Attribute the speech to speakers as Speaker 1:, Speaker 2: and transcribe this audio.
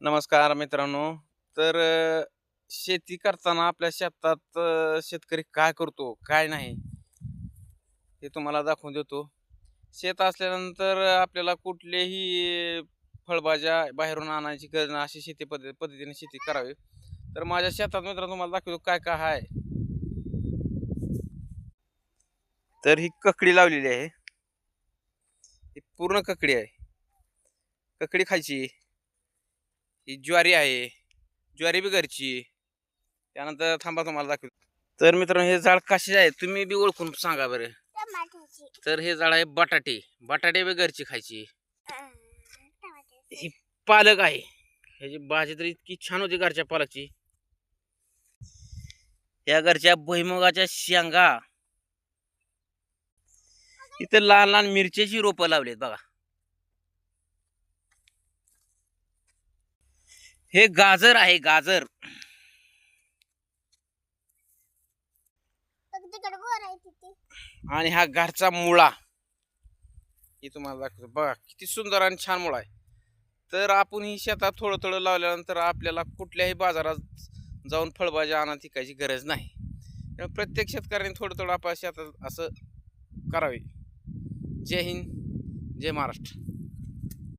Speaker 1: नमस्कार मित्रांनो. तर शेती करताना आपल्या शेतात शेतकरी काय करतो, काय नाही, हे तुम्हाला दाखवून देतो. शेत असल्यानंतर आपल्याला कुठलेही फळभाज्या बाहेरून आणायची गरज नाही, अशी शेती पद्धतीने शेती करावी. तर माझ्या शेतात मित्रांनो तुम्हाला दाखवतो काय काय आहे. तर ही ककडी लावलेली आहे. ही पूर्ण ककडी आहे. ककडी खायची. ही ज्वारी आहे. ज्वारी बी घरची. त्यानंतर थांबा तुम्हाला दाखवतो. तर मित्रांनो हे झाड कसे आहे तुम्ही बी ओळखून सांगा बरं. तर हे झाड आहे बटाटे. बटाटे बी घरची खायची. ही पालक आहे. ह्याची भाजी तर इतकी छान होती घरच्या पालकची. या घरच्या भुईमुगाच्या शेंगा. इथे लहान लहान मिरच्याची रोपं लावलीत बघा. हे गाजर आहे गाजर. आणि हा घरचा मुळा. ही तुम्हाला दाखवतो बघा किती सुंदर आणि छान मुळा आहे. तर आपण ही शेतात थोडं थोडं लावल्यानंतर आपल्याला कुठल्याही बाजारात जाऊन फळभाज्या आणा विकायची गरज नाही. त्यामुळे प्रत्येक शेतकऱ्याने थोडं थोडं आपल्या शेतात असं करावे. जय हिंद, जय महाराष्ट्र.